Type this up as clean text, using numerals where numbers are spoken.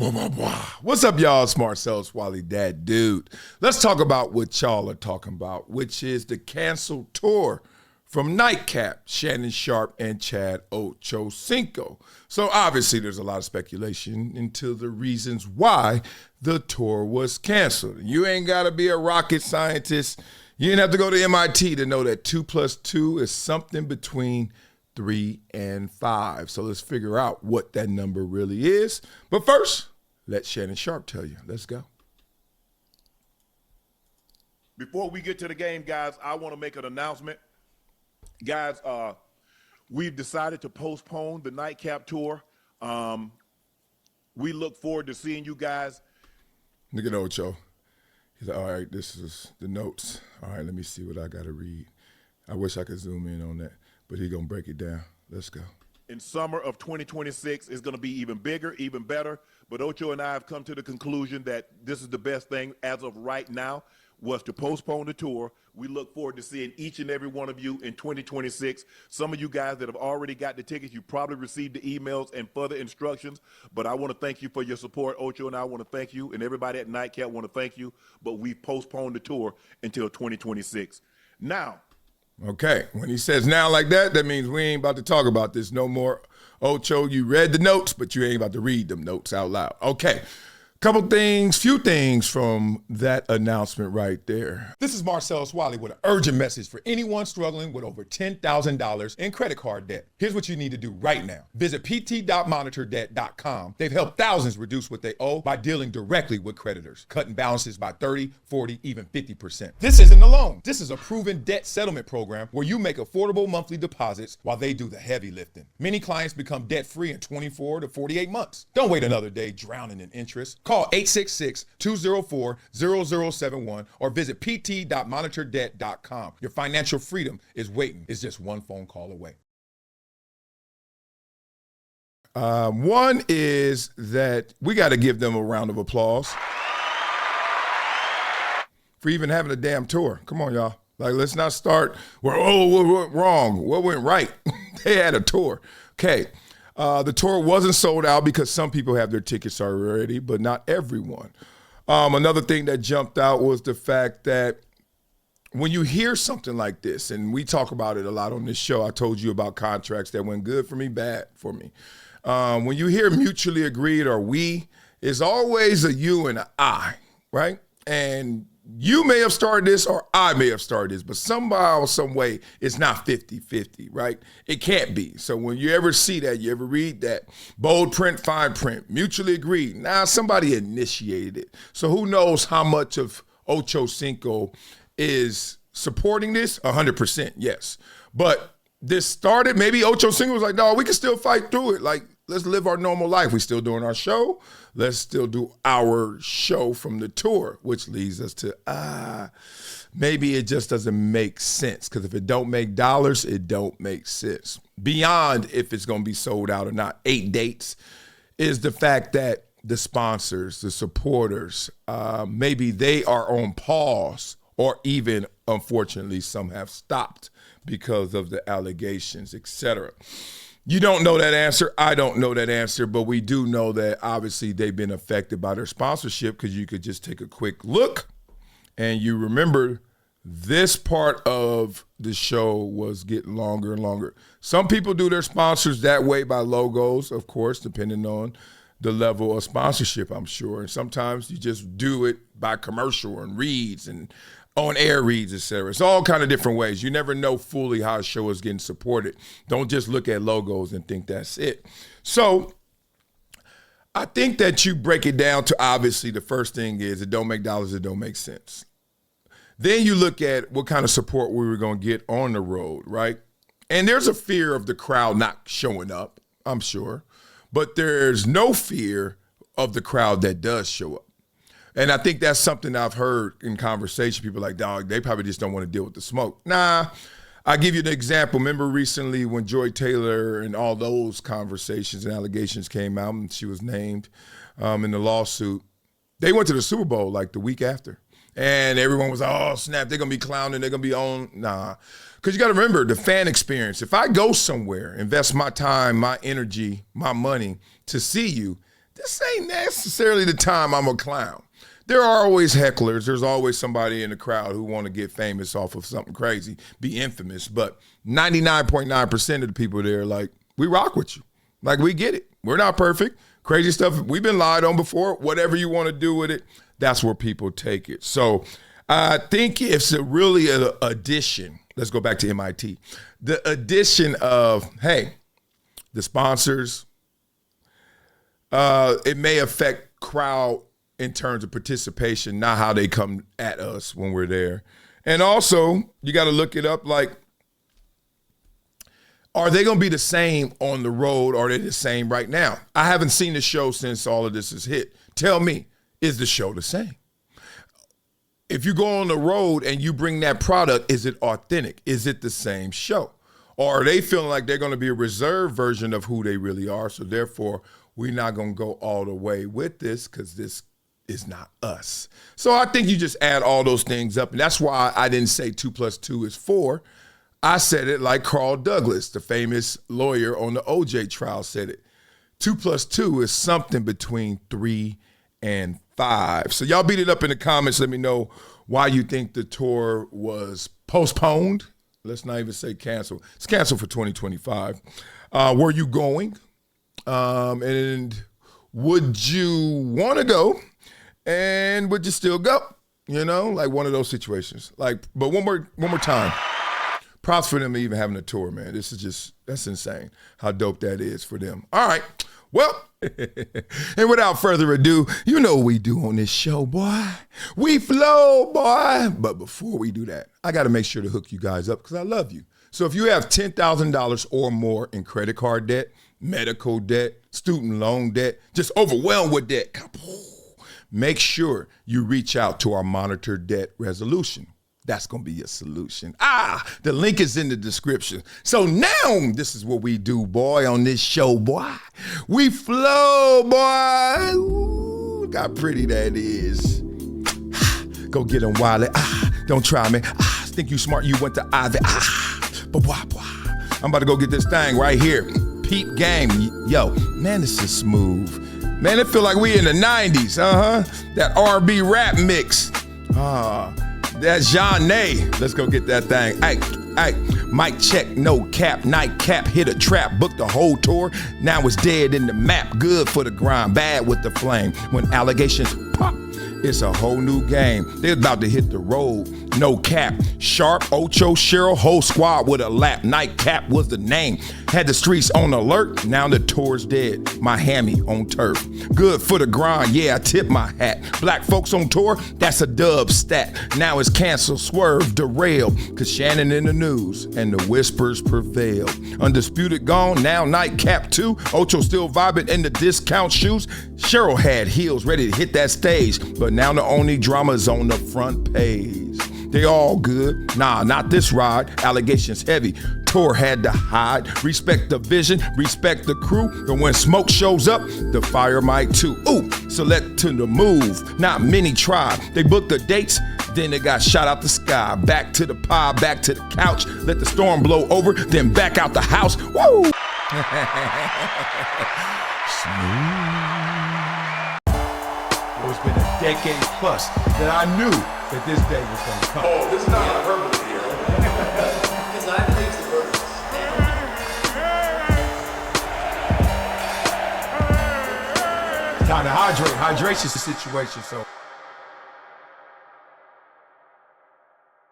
What's up, y'all? It's Marcellus Wiley, that dude. Let's talk about what y'all are talking about, which is the canceled tour from Nightcap, Shannon Sharpe, and Chad Ocho Cinco. So obviously there's a lot of speculation into the reasons why the tour was canceled. You ain't got to be a rocket scientist. You didn't have to go to MIT to know that 2 + 2 is something between 3 and 5. So let's figure out what that number really is. But first, let Shannon Sharpe tell you. Let's go. Before we get to the game, guys, I want to make an announcement. Guys, we've decided to postpone the Nightcap tour. We look forward to seeing you guys. Look at Ocho. He's like, all right, this is the notes. All right, let me see what I got to read. I wish I could zoom in on that, but he's going to break it down. Let's go. In summer of 2026, it's going to be even bigger, even better. But Ocho and I have come to the conclusion that this is the best thing as of right now, was to postpone the tour. We look forward to seeing each and every one of you in 2026. Some of you guys that have already got the tickets, you probably received the emails and further instructions, but I want to thank you for your support. Ocho and I want to thank you, and everybody at Nightcap want to thank you, but we've postponed the tour until 2026. Now. Okay, when he says now like that, that means we ain't about to talk about this no more. Ocho, you read the notes, but you ain't about to read them notes out loud. Okay. Few things from that announcement right there. This is Marcellus Wiley with an urgent message for anyone struggling with over $10,000 in credit card debt. Here's what you need to do right now. Visit pt.monitordebt.com. They've helped thousands reduce what they owe by dealing directly with creditors, cutting balances by 30, 40, even 50%. This isn't a loan. This is a proven debt settlement program where you make affordable monthly deposits while they do the heavy lifting. Many clients become debt-free in 24 to 48 months. Don't wait another day drowning in interest. Call 866-204-0071 or visit pt.monitordebt.com. Your financial freedom is waiting. It's just one phone call away. One is that we got to give them a round of applause for even having a damn tour. Come on, y'all. Like, let's not start where, what went wrong? What went right? They had a tour. Okay. The tour wasn't sold out because some people have their tickets already, but not everyone. Another thing that jumped out was the fact that when you hear something like this, and we talk about it a lot on this show, I told you about contracts that went good for me, bad for me. When you hear mutually agreed or we, it's always a you and an I, right? And you may have started this or I may have started this, but somehow, some way, it's not 50-50, right? It can't be. So when you ever see that, you ever read that, bold print, fine print, mutually agreed, somebody initiated it. So who knows how much of Ocho Cinco is supporting this? 100%, yes. But this started, maybe Ocho Cinco was like, no, we can still fight through it. Like, let's live our normal life. We still doing our show. Let's still do our show from the tour, which leads us to, maybe it just doesn't make sense. Because if it don't make dollars, it don't make sense. Beyond if it's going to be sold out or not, 8 dates is the fact that the sponsors, the supporters, maybe they are on pause or even, unfortunately, some have stopped because of the allegations, etc. You don't know that answer. I don't know that answer, but we do know that obviously they've been affected by their sponsorship because you could just take a quick look and you remember this part of the show was getting longer and longer. Some people do their sponsors that way by logos, of course, depending on the level of sponsorship, I'm sure. And sometimes you just do it by commercial and reads and on-air reads, etc. It's all kind of different ways. You never know fully how a show is getting supported. Don't just look at logos and think that's it. So I think that you break it down to obviously the first thing is it don't make dollars, it don't make sense. Then you look at what kind of support we were going to get on the road, right? And there's a fear of the crowd not showing up, I'm sure. But there's no fear of the crowd that does show up. And I think that's something I've heard in conversation. People are like, dog, they probably just don't want to deal with the smoke. Nah, I'll give you an example. Remember recently when Joy Taylor and all those conversations and allegations came out and she was named in the lawsuit, they went to the Super Bowl like the week after. And everyone was, oh, snap, they're going to be clowning, they're going to be on. Nah, because you got to remember the fan experience. If I go somewhere, invest my time, my energy, my money to see you, this ain't necessarily the time I'm a clown. There are always hecklers. There's always somebody in the crowd who want to get famous off of something crazy, be infamous. But 99.9% of the people there, like, we rock with you. Like, we get it. We're not perfect. Crazy stuff we've been lied on before. Whatever you want to do with it, that's where people take it. So I think it's really an addition. Let's go back to MIT. The addition of, hey, the sponsors, it may affect crowd in terms of participation, not how they come at us when we're there. And also, you got to look it up, like, are they going to be the same on the road, or are they the same right now? I haven't seen the show since all of this is hit. Tell me, is the show the same? If you go on the road and you bring that product, is it authentic? Is it the same show? Or are they feeling like they're going to be a reserved version of who they really are, so therefore we're not going to go all the way with this because this is not us. So I think you just add all those things up, and that's why I didn't say 2 + 2 is 4. I said it like Carl Douglas, the famous lawyer on the OJ trial, said it. 2 + 2 is something between 3 and 5. So y'all beat it up in the comments. Let me know why you think the tour was postponed. Let's not even say canceled. It's canceled for 2025. Were you going? And would you want to go? And would you still go? You know, like one of those situations. Like, but one more time. Props for them even having a tour, man. This is just, that's insane how dope that is for them. All right. Well, and without further ado, you know what we do on this show, boy. We flow, boy. But before we do that, I got to make sure to hook you guys up because I love you. So if you have $10,000 or more in credit card debt, medical debt, student loan debt, just overwhelmed with debt, make sure you reach out to our Monitor Debt Resolution. That's going to be your solution. The link is in the description. So now this is what we do, boy, on this show, boy. We flow, boy. Ooh, look how pretty that is. Go get him, Wiley. Don't try me. Think you smart, you went to Ivy. But boy. I'm about to go get this thing right here. Peep game. Yo, man, this is smooth. Man, it feel like we in the 90s, That R&B rap mix. That's Jean-Nay. Let's go get that thing. Ay, mic check, no cap, nightcap, hit a trap, booked the whole tour. Now it's dead in the map, good for the grind, bad with the flame. When allegations pop, it's a whole new game. They're about to hit the road, no cap. Sharpe, Ocho, Sheryl, whole squad with a lap. Nightcap was the name. Had the streets on alert, now the tour's dead. Miami on turf. Good for the grind, yeah, I tip my hat. Black folks on tour, that's a dub stat. Now it's cancel, swerve, derail. Cause Shannon in the news and the whispers prevail. Undisputed gone, now Nightcap 2. Ocho still vibing in the discount shoes. Sheryl had heels ready to hit that stage, but now the only drama's on the front page. They all good. Nah, not this ride. Allegations heavy. Tour had to hide. Respect the vision, respect the crew. But when smoke shows up, the fire might too. Ooh, select to the move. Not many tried. They booked the dates, then they got shot out the sky. Back to the pie, back to the couch. Let the storm blow over, then back out the house. Woo! Smooth. It's been a decade plus that I knew that this day was going to come. Oh, this is not hyperbole here. Because I believe the verse. Time to hydrate. Hydration's the situation, so.